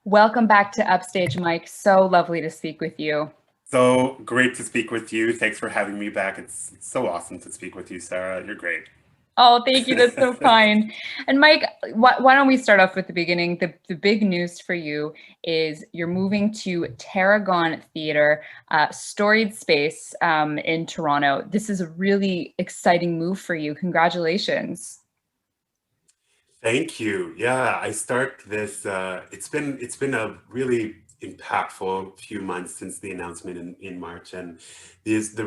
Welcome back to Upstage, Mike. So lovely to speak with you. So great to speak with you. Thanks for having me back. It's so awesome to speak with you, Sarah. You're great. Oh, thank you. That's so kind. And Mike, why don't we start off with the beginning? The big news for you is you're moving to Tarragon Theatre, storied space in Toronto. This is a really exciting move for you. Congratulations. Thank you. Yeah, I start this. It's been a really impactful few months since the announcement in March, and the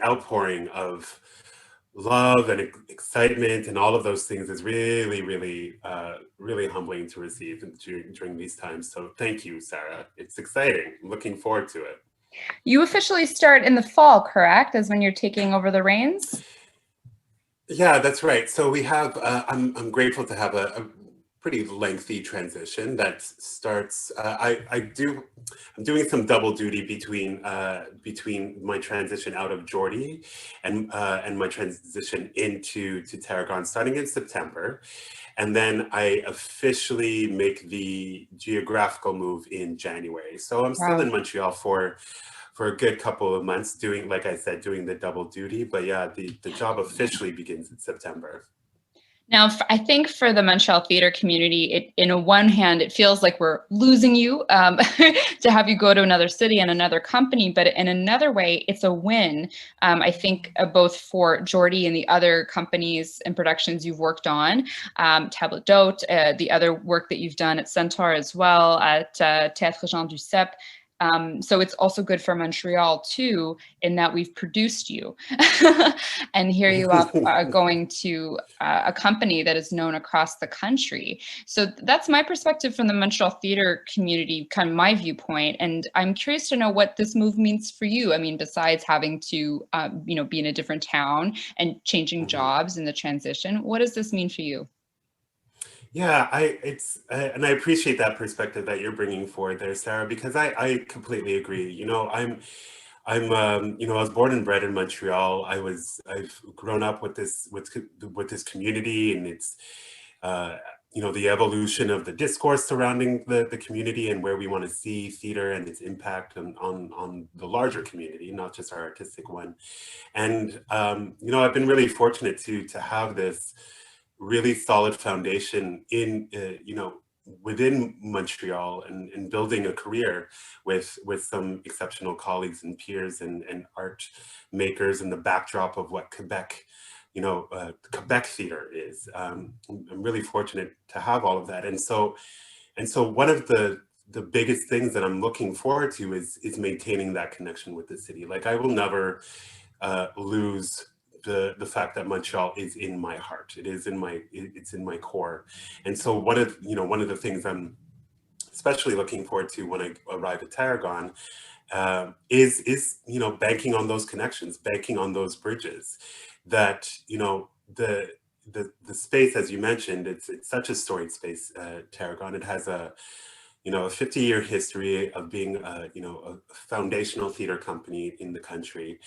outpouring of love and excitement and all of those things is really humbling to receive during these times. So thank you, Sarah. It's exciting. I'm looking forward to it. You officially start in the fall, correct? As when you're taking over the reins? Yeah, that's right. So we have, I'm grateful to have a pretty lengthy transition that starts, I'm doing some double duty between my transition out of Geordie and my transition to Tarragon starting in September. And then I officially make the geographical move in January. So I'm still in Wow. Montreal for a good couple of months doing, like I said, doing the double duty. But yeah, the job officially begins in September. Now, I think for the Montreal theater community, in a one hand, it feels like we're losing you to have you go to another city and another company, but in another way, it's a win. I think both for Geordie and the other companies and productions you've worked on, Table d'Hôte, the other work that you've done at Centaur as well, at Théâtre Jean Duceppe. So it's also good for Montreal too, in that we've produced you. And here you are going to a company that is known across the country. So that's my perspective from the Montreal theater community, kind of my viewpoint. And I'm curious to know what this move means for you. I mean, besides having to, be in a different town and changing Mhm. jobs in the transition, what does this mean for you? Yeah, and I appreciate that perspective that you're bringing forward there, Sarah, because I completely agree. I was born and bred in Montreal. I've grown up with this community, and it's, uh, the evolution of the discourse surrounding the community and where we want to see theater and its impact on the larger community, not just our artistic one. And I've been really fortunate to have this really solid foundation within Montreal and building a career with some exceptional colleagues and peers and art makers in the backdrop of what Quebec theater is. I'm really fortunate to have all of that, and so one of the biggest things that I'm looking forward to is maintaining that connection with the city. Like, I will never lose the fact that Montreal is in my heart. It's in my core. And so one of the things I'm especially looking forward to when I arrive at Tarragon is banking on those connections, banking on those bridges. That the space, as you mentioned, it's such a storied space. Tarragon. It has a 50-year history of being a foundational theater company in the country,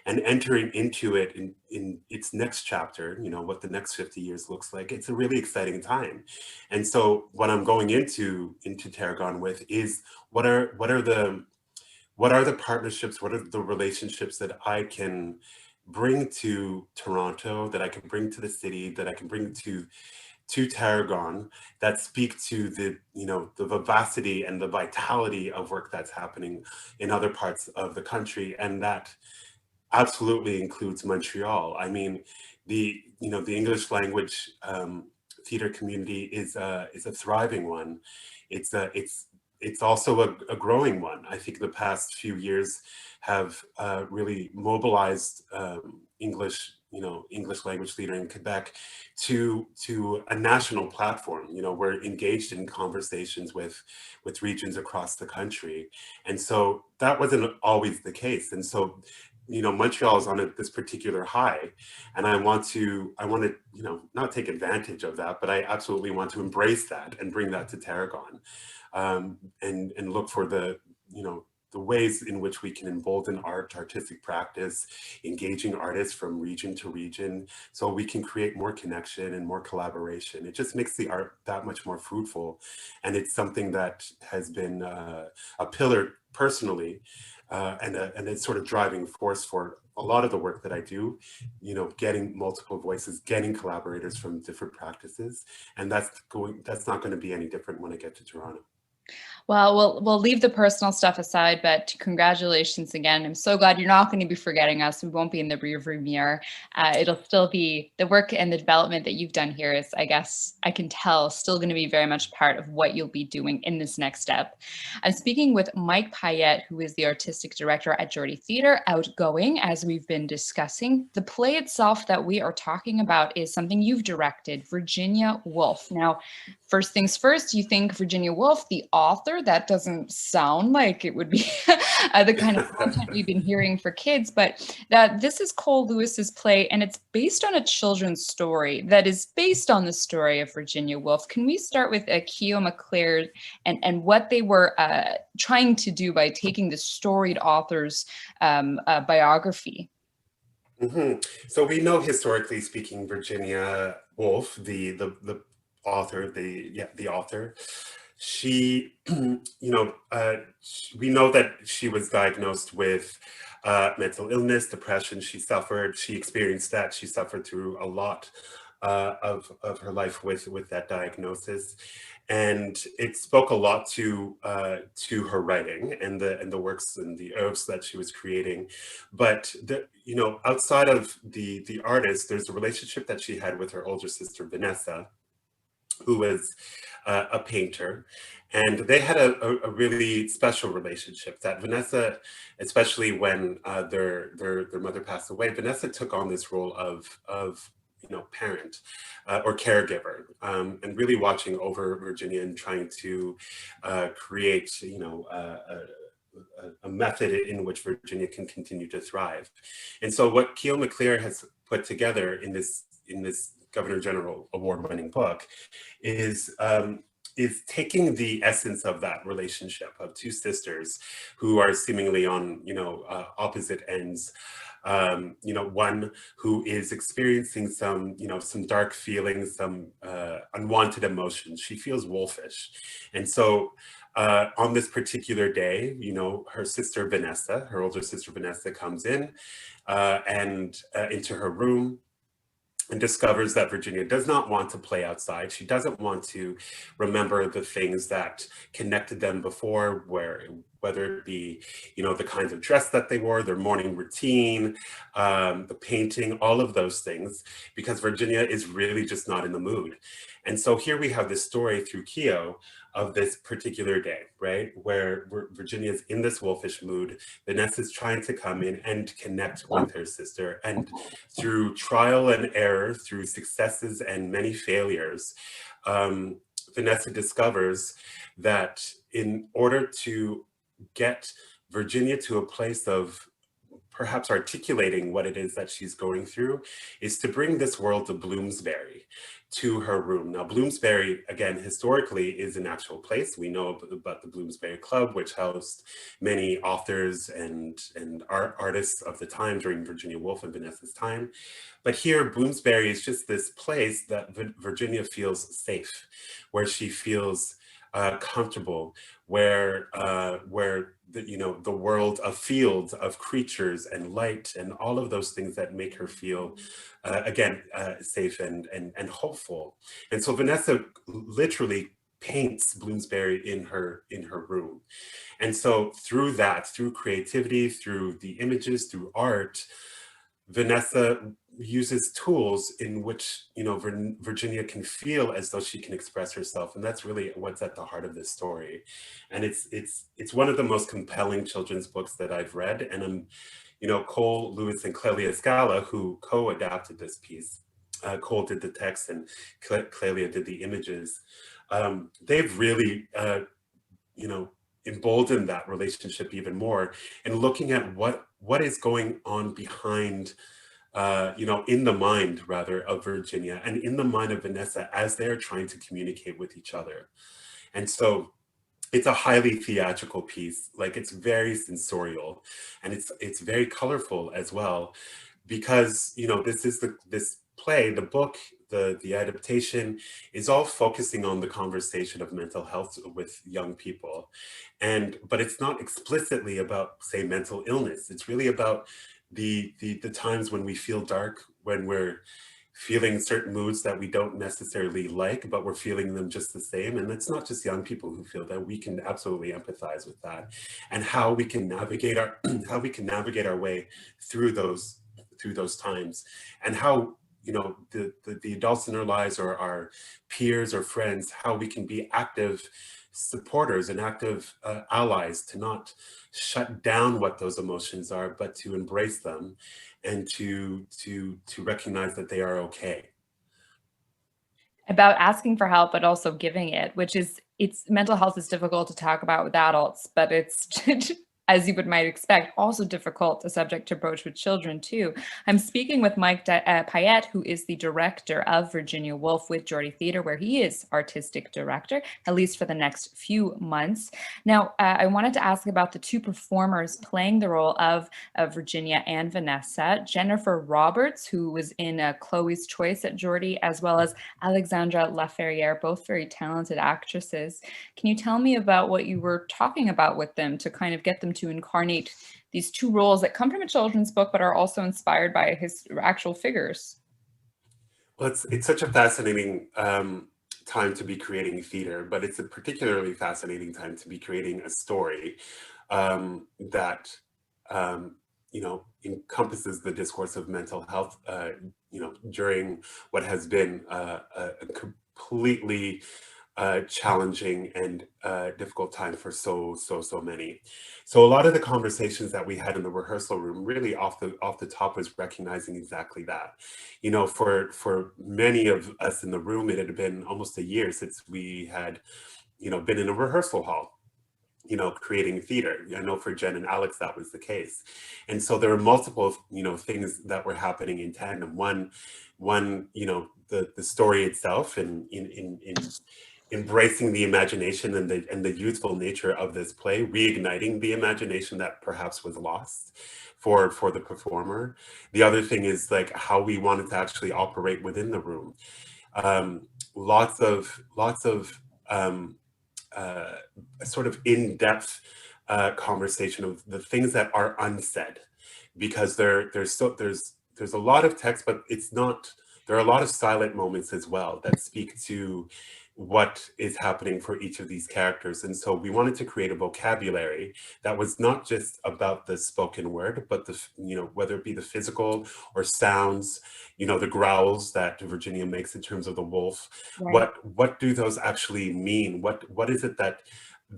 and entering into it in its next chapter, what the next 50 years looks like. It's a really exciting time. And so what I'm going into Tarragon with is what are the partnerships, what are the relationships that I can bring to Toronto, that I can bring to the city, that I can bring to Tarragon, that speak to the vivacity and the vitality of work that's happening in other parts of the country, and that absolutely includes Montreal. I mean, the English language theater community is a thriving one. It's also a growing one. I think the past few years have really mobilized English language theater in Quebec to a national platform. We're engaged in conversations with regions across the country, and so that wasn't always the case. And so Montreal is on this particular high, and I want to not take advantage of that, but I absolutely want to embrace that and bring that to Tarragon, and look for the ways in which we can embolden artistic practice, engaging artists from region to region, so we can create more connection and more collaboration. It just makes the art that much more fruitful. And it's something that has been a pillar personally, and it's sort of driving force for a lot of the work that I do, you know, getting multiple voices, getting collaborators from different practices. And that's not going to be any different when I get to Toronto. Well, we'll leave the personal stuff aside, but congratulations again. I'm so glad you're not going to be forgetting us. We won't be in the rearview mirror. It'll still be the work and the development that you've done here is, I guess, I can tell, still going to be very much part of what you'll be doing in this next step. I'm speaking with Mike Payette, who is the artistic director at Geordie Theatre, outgoing, as we've been discussing. The play itself that we are talking about is something you've directed, Virginia Woolf. Now, first things first, you think Virginia Woolf, the author? That doesn't sound like it would be the kind of content we've been hearing for kids, but this is Cole Lewis's play, and it's based on a children's story that is based on the story of Virginia Woolf. Can we start with Keogh McClair and what they were trying to do by taking the storied author's biography? Mm-hmm. So we know, historically speaking, Virginia Woolf, the author, the author, she, you know, we know that she was diagnosed with mental illness, depression. She experienced that. She suffered through a lot of her life with that diagnosis, and it spoke a lot to her writing and the works and the oeuvres that she was creating. But you know, outside of the artist, there's a relationship that she had with her older sister Vanessa, who was a painter, and they had a really special relationship. That Vanessa, especially when their mother passed away, Vanessa took on this role of you know, parent or caregiver, and really watching over Virginia and trying to create, you know, a method in which Virginia can continue to thrive. And so what Keogh McClair has put together in this Governor General award-winning book is taking the essence of that relationship of two sisters who are seemingly on, you know, opposite ends. You know, one who is experiencing some, you know, some dark feelings, some unwanted emotions. She feels wolfish. And so on this particular day, you know, her sister Vanessa, her older sister Vanessa, comes in and into her room, and discovers that Virginia does not want to play outside. She doesn't want to remember the things that connected them before, whether it be, you know, the kinds of dress that they wore, their morning routine, the painting, all of those things, because Virginia is really just not in the mood. And so here we have this story through Keogh of this particular day, right? Where Virginia's in this wolfish mood. Vanessa's trying to come in and connect with her sister. And through trial and error, through successes and many failures, Vanessa discovers that in order to get Virginia to a place of perhaps articulating what it is that she's going through, is to bring this world of Bloomsbury to her room. Now, Bloomsbury, again, historically is an actual place. We know about the Bloomsbury Club, which housed many authors and artists of the time during Virginia Woolf and Vanessa's time. But here, Bloomsbury is just this place that Virginia feels safe, where she feels comfortable, where you know, the world of fields, of creatures and light and all of those things that make her feel again safe and hopeful. And so Vanessa literally paints Bloomsbury in her room. And so through that, through creativity, through the images, through art, Vanessa uses tools in which, you know, Virginia can feel as though she can express herself, and that's really what's at the heart of this story. And it's one of the most compelling children's books that I've read. And you know, Cole Lewis and Clelia Scala, who co-adapted this piece, Cole did the text and Clelia did the images. They've really, you know, emboldened that relationship even more, and looking at what is going on behind, you know, in the mind rather of Virginia and in the mind of Vanessa as they're trying to communicate with each other. And so it's a highly theatrical piece. Like, it's very sensorial, and it's very colorful as well, because this play, the book, the adaptation is all focusing on the conversation of mental health with young people, but it's not explicitly about, say, mental illness. It's really about the times when we feel dark, when we're feeling certain moods that we don't necessarily like, but we're feeling them just the same. And it's not just young people who feel that. We can absolutely empathize with that, and how we can navigate our how we can navigate our way through those times, and how the adults in our lives, or our peers or friends, how we can be active supporters and active allies, to not shut down what those emotions are, but to embrace them, and to recognize that they are okay. About asking for help, but also giving it, which is it's mental health is difficult to talk about with adults, but it's as you would might expect, also difficult a subject to broach with children too. I'm speaking with Payette, who is the director of Virginia Woolf with Geordie Theatre, where he is artistic director, at least for the next few months. Now, I wanted to ask about the two performers playing the role of Virginia and Vanessa, Jennifer Roberts, who was in Chloe's Choice at Geordie, as well as Alexandra Laferriere, both very talented actresses. Can you tell me about what you were talking about with them to kind of get them to incarnate these two roles that come from a children's book, but are also inspired by his actual figures? Well, it's such a fascinating time to be creating theater, but it's a particularly fascinating time to be creating a story that encompasses the discourse of mental health. During what has been a completely challenging and difficult time for so many. So a lot of the conversations that we had in the rehearsal room, really off the top, was recognizing exactly that. For many of us in the room, it had been almost a year since we had been in a rehearsal hall, creating theater. I know for Jen and Alex, that was the case. And so there were multiple, things that were happening in tandem. One, the story itself, and in embracing the imagination and the youthful nature of this play, reigniting the imagination that perhaps was lost for the performer. The other thing is, like, how we wanted to actually operate within the room. Lots of uh, a sort of in-depth conversation of the things that are unsaid, because there's a lot of text, but it's not. There are a lot of silent moments as well that speak to what is happening for each of these characters. And so we wanted to create a vocabulary that was not just about the spoken word, but whether it be the physical or sounds, the growls that Virginia makes in terms of the wolf. Right. What do those actually mean? What is it that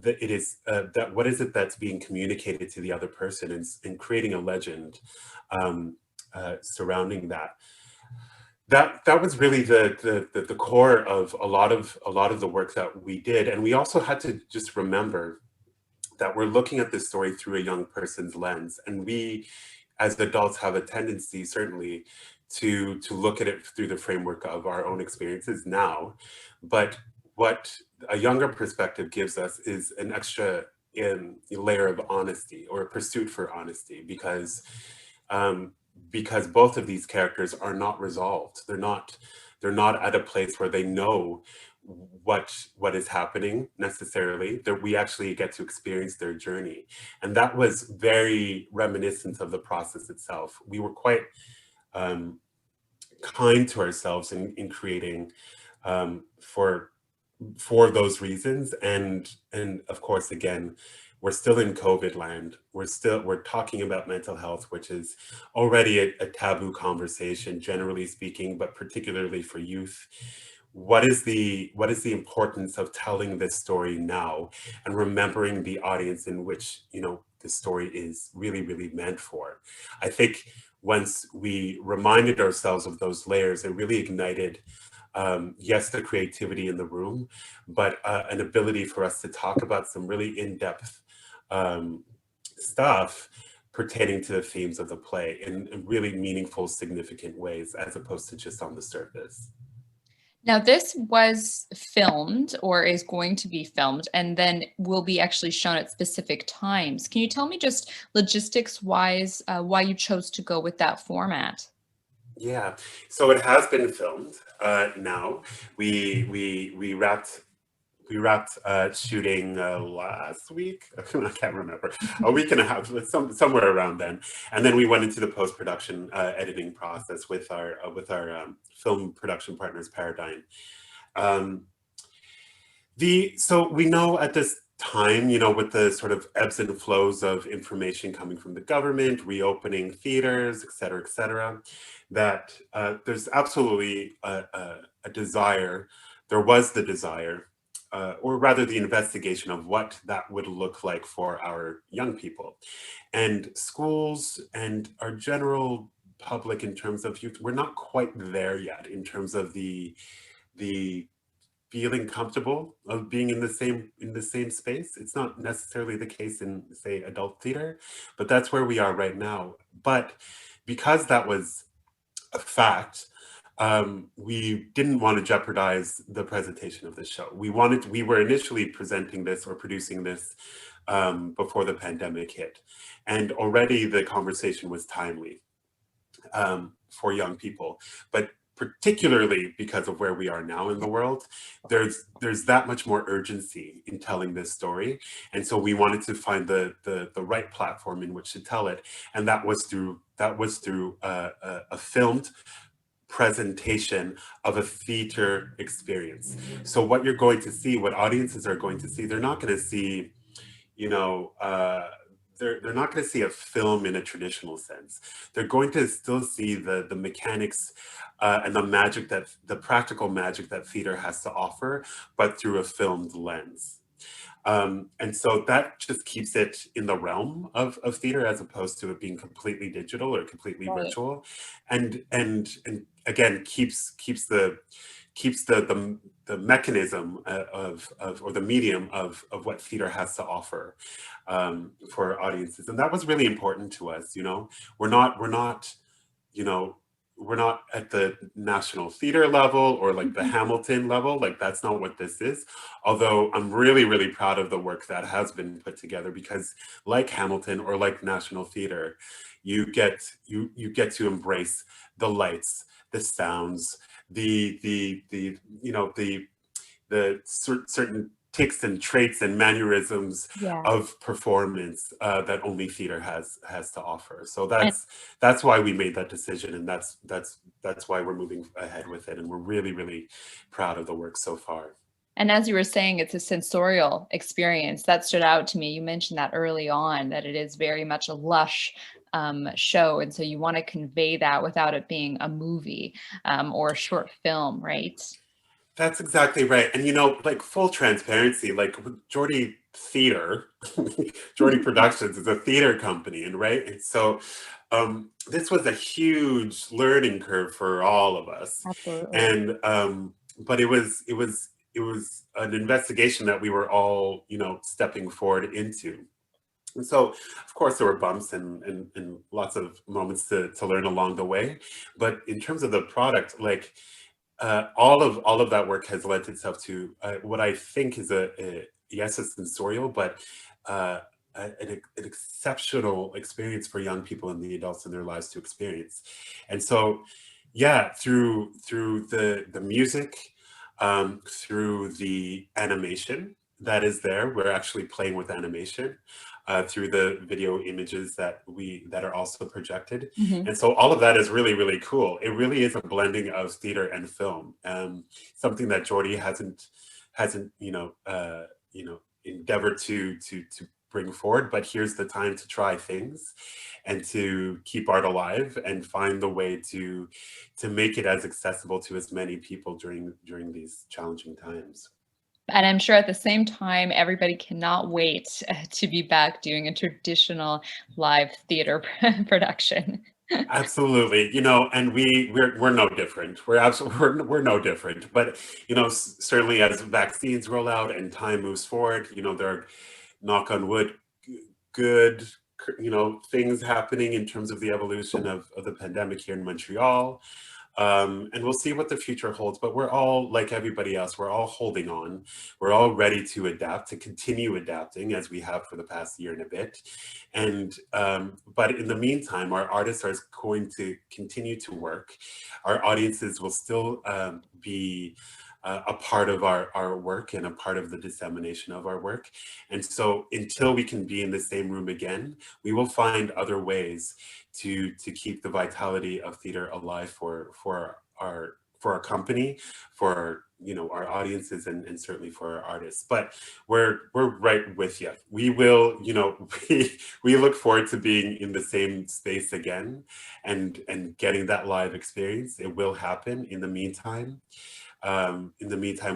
it is that what is it that's being communicated to the other person, and creating a legend surrounding that. That was really the core of a lot of the work that we did. And we also had to just remember that we're looking at this story through a young person's lens, and we as adults have a tendency, certainly, to look at it through the framework of our own experiences now. But what a younger perspective gives us is an extra layer of honesty, or a pursuit for honesty, um, because both of these characters are not resolved. They're not at a place where they know what is happening necessarily. That we actually get to experience their journey, and that was very reminiscent of the process itself. We were quite um, kind to ourselves in creating, for those reasons. And of course, again, we're still in COVID land. We're talking about mental health, which is already a taboo conversation, generally speaking, but particularly for youth. What is the importance of telling this story now, and remembering the audience in which the story is really, really meant for? I think once we reminded ourselves of those layers, it really ignited, yes, the creativity in the room, but an ability for us to talk about some really in-depth um, stuff pertaining to the themes of the play in really meaningful, significant ways, as opposed to just on the surface. Now, this was filmed or is going to be filmed and then will be actually shown at specific times. Can you tell me just logistics wise why you chose to go with that format? Yeah, so it has been filmed now. We wrapped shooting last week. I can't remember, a week and a half, somewhere around then. And then we went into the post production editing process with our film production partners, Paradigm. Um, so we know at this time, with the sort of ebbs and flows of information coming from the government, reopening theaters, et cetera, that there's absolutely a desire, there was the desire, or rather the investigation of what that would look like for our young people. And schools and our general public in terms of youth, we're not quite there yet in terms of the feeling comfortable of being in the same space. It's not necessarily the case in, say, adult theater, but that's where we are right now. But because that was a fact, we didn't want to jeopardize the presentation of the show. We were initially presenting this or producing this before the pandemic hit, and already the conversation was timely for young people, but particularly because of where we are now in the world, there's that much more urgency in telling this story, and so we wanted to find the right platform in which to tell it, and that was through a filmed presentation of a theater experience. So what you're going to see, what audiences are going to see, they're not going to see, you know, they're not going to see a film in a traditional sense. They're going to still see the mechanics and the practical magic that theater has to offer, but through a filmed lens. And so that just keeps it in the realm of theater as opposed to it being completely digital or completely Right. virtual, and again keeps the mechanism of or the medium of what theater has to offer for audiences, and that was really important to us. We're not you know we're not at the national theater level or like the Hamilton level. Like, that's not what this is. Although I'm really, really proud of the work that has been put together, because like Hamilton or like National Theater, you get to embrace the lights, the sounds, the certain ticks and traits and mannerisms Yeah. of performance that only theater has to offer. So And that's why we made that decision, and that's why we're moving ahead with it, and we're really, really proud of the work so far. And as you were saying, it's a sensorial experience that stood out to me. You mentioned that early on, that it is very much a lush show. And so you want to convey that without it being a movie or a short film, right? That's exactly right. And like, full transparency, like with Geordie Theatre, Geordie Productions is a theater company, and right. And so this was a huge learning curve for all of us. Absolutely. And but it was an investigation that we were all, stepping forward into. And so, of course, there were bumps and lots of moments to learn along the way. But in terms of the product, like, all of that work has lent itself to what I think is yes, a sensorial, but uh, an exceptional experience for young people and the adults in their lives to experience. And so, yeah, through the music, through the animation that is there, we're actually playing with animation. Through the video images that are also projected, Mhm. and so all of that is really, really cool. It really is a blending of theater and film, something that Geordie hasn't endeavored to bring forward. But here's the time to try things and to keep art alive and find the way to make it as accessible to as many people during these challenging times. And I'm sure at the same time, everybody cannot wait to be back doing a traditional live theater production. Absolutely, and we're no different. We're absolutely we're no different. But certainly as vaccines roll out and time moves forward, there are, knock on wood, good things happening in terms of the evolution of the pandemic here in Montreal. And we'll see what the future holds, but we're all, like everybody else, we're all holding on. We're all ready to adapt, to continue adapting as we have for the past year and a bit. And, but in the meantime, our artists are going to continue to work. Our audiences will still be a part of our work and a part of the dissemination of our work. And so until we can be in the same room again, we will find other ways to keep the vitality of theater alive for our company, for our audiences, and certainly for our artists. But we're right with you. We will, we look forward to being in the same space again and getting that live experience. It will happen. In the meantime,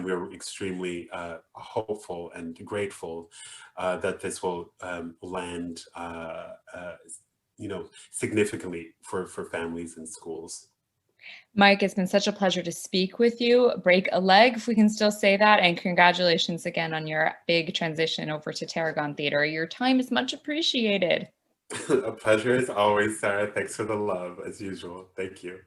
we're extremely hopeful and grateful that this will land, significantly for families and schools. Mike, it's been such a pleasure to speak with you. Break a leg, if we can still say that, and congratulations again on your big transition over to Tarragon Theatre. Your time is much appreciated. A pleasure as always, Sarah. Thanks for the love, as usual. Thank you.